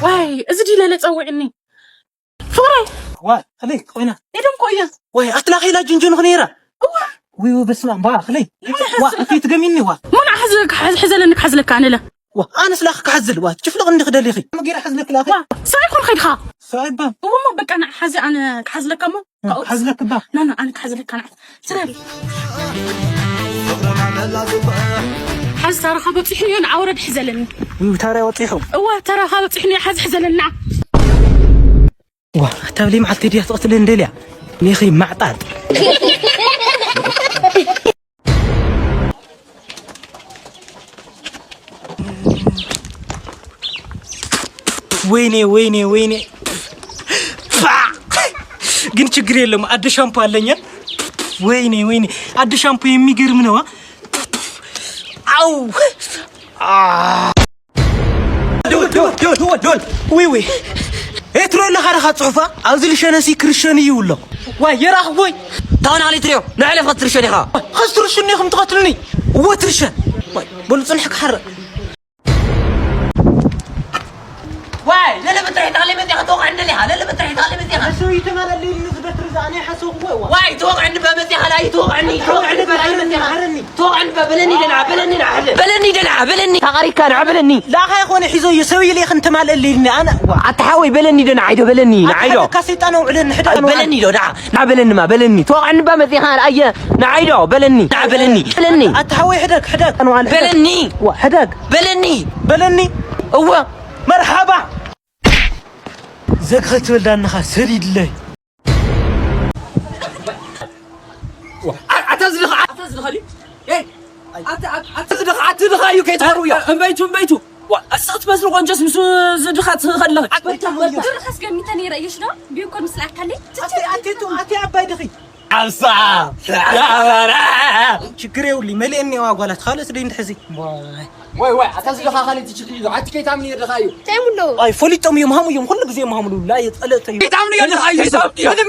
واي ازدي لا تصوعني فوري وا خلي قوينا ايدم قويه واي اطلقي لا جنجن خنيره وي بسمع با خلي وا انت تقميني وا من حزلك حزلك انا لا وا انا سلاخك حزل وا تشوف لي غندي خدالي خي ما غير حزلك لا خي سايكون خيدخا صايبه وما بك انا حزل انا حزلك ما حزلك با لا انا حزلك انا سري حز ترى خا بصحني انا عورد حزلني وي ترى وطيحو وا ترى خا بصحني حزلنا وا تابلي مع تدي تقتل ندليا ني خي معطات ويني ግን ችግር የለም አድ ሻምፖ አለኝ ወይኔ አድ ሻምፖ የሚገርም ነው አው ዶል ወይ እትሮ ለኻራ ጽሑፋ አውዝል ሸነሲ ክርስቲያን ይውሎ ዋይ የራህ ወይ ታውን علي تريو نعلف خطرشني خا خطرشني خم تقتلني وترش واي بل صنحك حر واي لا بتريح تعلم انت توقع عندنا لها لا بتريح تعلم انت سويت مال اللي نزبت رزاني حسوق واي توقع عند بمتي على توقع عني توقع عند بلاي متي حرني توقع عند بلني دلع بلني تغري كان عبلني لا يا اخواني حيزو يسوي لي انت مال اللي انا اتحاوي بلني دنا عيدو بلني نعيدو كاسيطانو وعلن حدا بلني دو نع بلني ما بلني توقع عند بمتي هان اي نعيدو بلني نع بلني اتحاوي حدك انا بلني حدك بلني هو مرحبا زكرت ولدانها سريد الله اعتزلخ لي ايه اعتزلخ ايو كيتهرويا بيتو اسقط بس لو قنجس مسو زدخات خلخ درخس كميتني رايشنا بيكون مسلاك لي اتي عباي دخي عصا شكري ولي مليني واغلات خالص دي نحزي واي اعتزلخ خالي تشكري عتي كيتامني دخايو تعملوا اي فوليتهم يوم كل غزي يوم لا يطلط كيتامني دخايو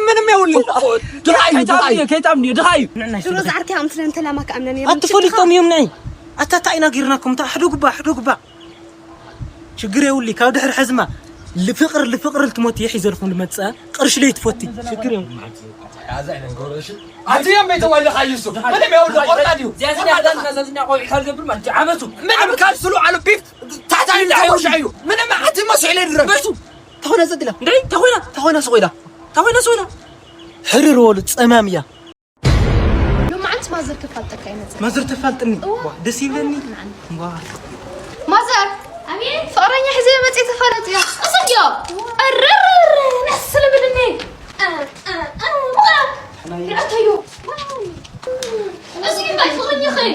من يولي دخايو كيتامني دخايو درز عركي ام سنت لا ما كامنني انت فوليتهم يومني اتاتاينا غيرناكم تا حدوقبا شكري ولي كاو دحر حزمه لفقر التموت يحيزلكم لمصا قرش لي تفوتي شكري عزاينا نقولش عتي يم بيت ولا خايسو انا ما يقول قراديو زيادنا هذا نزلنا قوي حال قبل ما تعبتوا من كاسلو على بيف تحت على العيوش عيو من ما حد مش عليه الربشو تخونا زدلا ندري تخونا سويدا حرر ولد صماميا لما انت ما زرت فالتك اينت ما زرت فالتني دس يبلني ما زر امين فقرني حزي متي تفرط يا اصديو الرر نحسل بلني يعطيو أزين باي فغني خي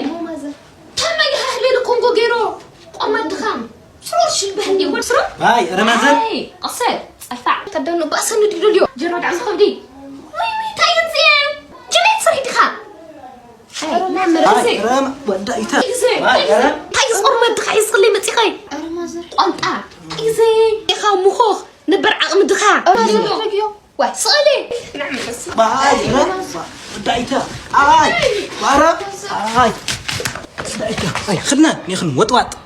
تم يحلي الكونغو جيرو قمة دخام شروش البهدي وشرو باي رمضان باي قصير الفع تدونو بأس نديرو اليوم جراد عز خدي وي تاين زين جنيت صري دخام نعم رزق رم ودايتا باي تايس قرمة دخاي صلي متي خي رمضان قمت إيزي يخا مخوخ نبر عقم دخام رمضان واي صلي نعم بس باي دايتا اي بارك اي دايتا اي خدنا نخن وطواط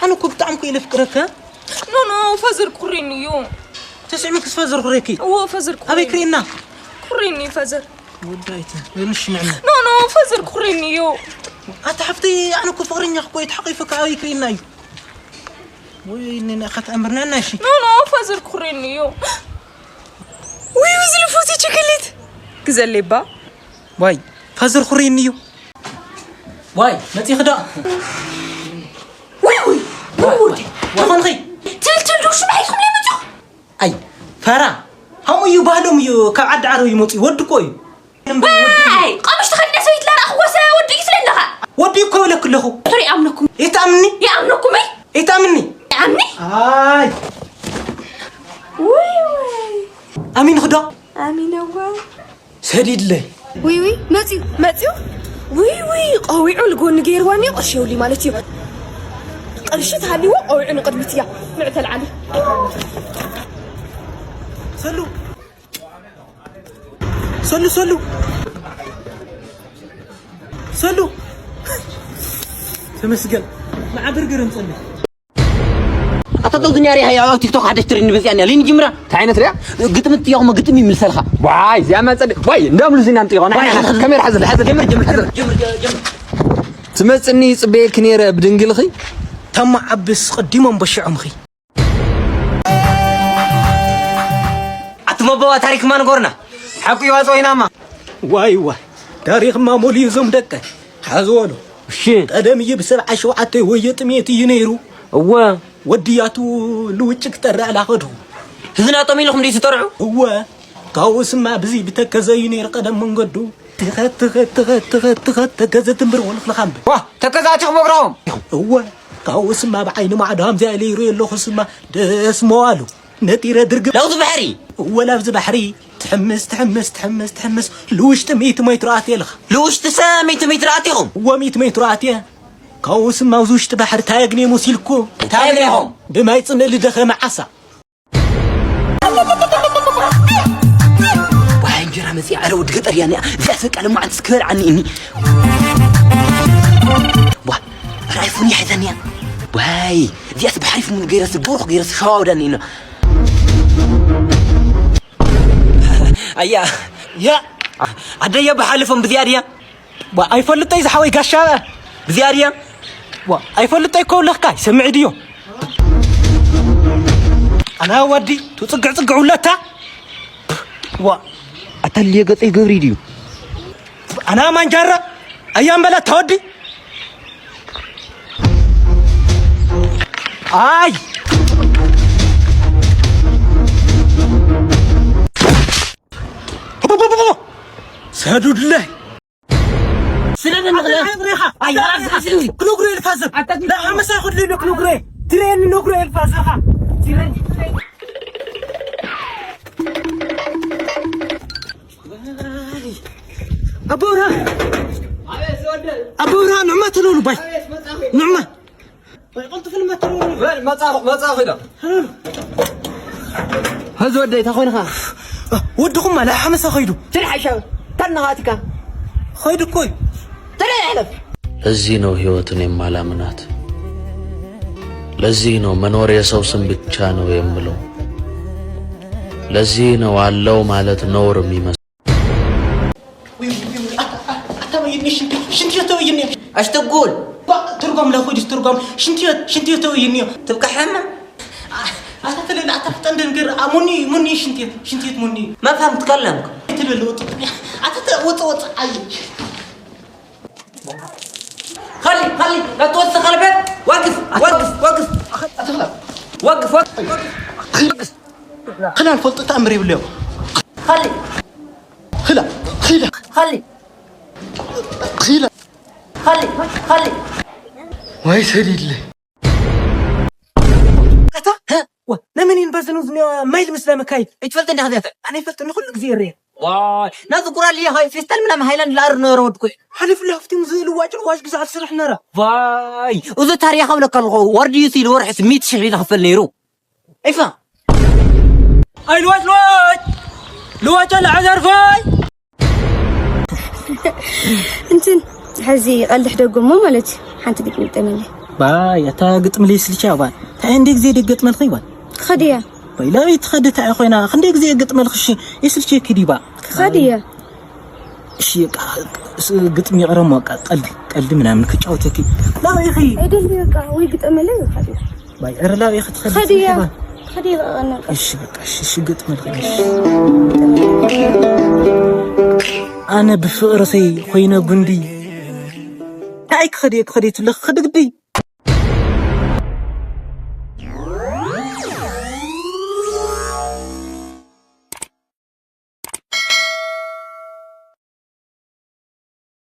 انا كنت عمكو الى فكرك نو فزر كوريني يوم تسمعك فزر كوريكي هو فزر كوريني ابي كرينا كوريني فزر ودايتا ليش نعمل نو فزر كوريني يوم اتحفتي انا كفرني اخوي تحقيفك ابي كرينا وين اخذت امرنا ناشي نو فزر كوريني يوم وي وزل فوتي شكلت كزلي با واي فازر خرينيو واي متي خدا وي تخون خي تلتل دوش معيكم لي متو اي فرا هم يبالهم يو كعد عرو يمطي ود كوي واي قامش تخلنا سويت لا اخو وسا ودي يسلنها ودي كوي لك له تري امنكم يتامني اي يتامني اي وي امين خدا امين هو سديد له وي ماتيو وي قويعو لقون غيرواني قشيو لي مالتي قرشت هاليو قويعو قدمتيا نعتل علي سلو تمسجل مع برجر نصلي الدنيا ريها يا تيك توك حدش تريني بس يعني لين جمرة تعينت ريا قطمت يا ما قطمي من سلخة واي زي ما تصدق واي ندم لزين انت انا كاميرا حزل جمر تمصني صبيك نيره بدنجلخي تم عبس قديمهم بشعهم خي اتمبوا تاريخ ما نقرنا حقي واصوينا ما واي تاريخ ما مولي زم دقه حزولو شي قدم يبسبع شوعته ويطميت ينيرو هو ودياتو لوچك ترى على خدو هنا طمي لكم دي تطرعوا هو قاوس ما بزي بتكزي ينير قدم من قدو تخت كذا تنبر والخلخام واه تكزاتك بقراهم هو قاوس ما بعين ما عدهم زي اللي يري له خصما دس موالو نتيره درق لو بحري ولا بحري تحمس لوش تميت متراتي لخ لوش تساميت متراتيهم و100 متراتي قاوس ما وزوش تبحر تايغني موسيلكو تايغنيهم بما يصنع اللي دخل مع عصا وهاي انجرها مسيح على ود قطر يعني زعفك على ما عاد سكر عني اني واه رايفوني حزنيا وهاي دي اصبح عارف من غير البورق غير شاودني انه ايا يا عديا بحالفهم بزيادة وايفلطي زحوي غشا بزيادة وايفلطي كولخكاي سمع ديو انا ودي تصقع ولتا وا اتلي قطي غبري ديو انا ما نجرب ايام بلا تودي اي سادود الله سنن المغلى اي كلوغري الفازر لا ما ساخذ لي كلوغري ترين كلوغري الفازر ترين أبورا نعمة تلولو باي نعمة باي قلت في المترولو ما صاخذه هز وديت اخوينها ودكم لا حمس خيدو تلحق شاب تنهاتك خيدو كوي ترى احلف ለዚህ ነው ህይወትን የማላምናት ለዚህ ነው መኖር የሰው ስም ብቻ ነው የምለው ለዚህ ነው አለው ማለት ነውር የሚመስል አታበይኝ ሽንት ተወይኝ اش تقول ترقم لا خدي ترقم شنت تويني تبقى حمى أتكلم أتفتن دنقر مني شنتيت مني ما فهمت كلامك تلولوط أتتوط عاي خلي لا توسخ البيت وقف خلنا الفلط تأمري بالله خلي واي سديد لي ها لمن ينبزنوا ما يلمس لما كاي اتفلت انت هذا انا فلت انه كل غزير ريح واي نذكر لي هاي فيستل من هايلاند لار نورود كوي حلف الله فتي مزيل واش قزعت سرح نرى واي وذو تاريخ لك الغو وردي يسيل ورح 100 شهري تخفل نيرو ايفا اي لواج العذر فاي انت حزي قلح دقمو مالتي حانت قطمي تملي باي اتا قطم لي سلشا باي تا عندك زي قطم الخيوان خديا باي لا يتخدت يا خوينا عندك زي قطم الخشي يسلشي كدي با خديا شي قطم يقرم وقع قلد منامن كጫውተኪ لا يا اخي ايدل بقى وي قطملي خديا باي ار لا يا اخي تخدي خديا انا ايش بقى ايش قطم الخيش انا بفقرتي خوينا بندي هاي خديك تلخ خدك دي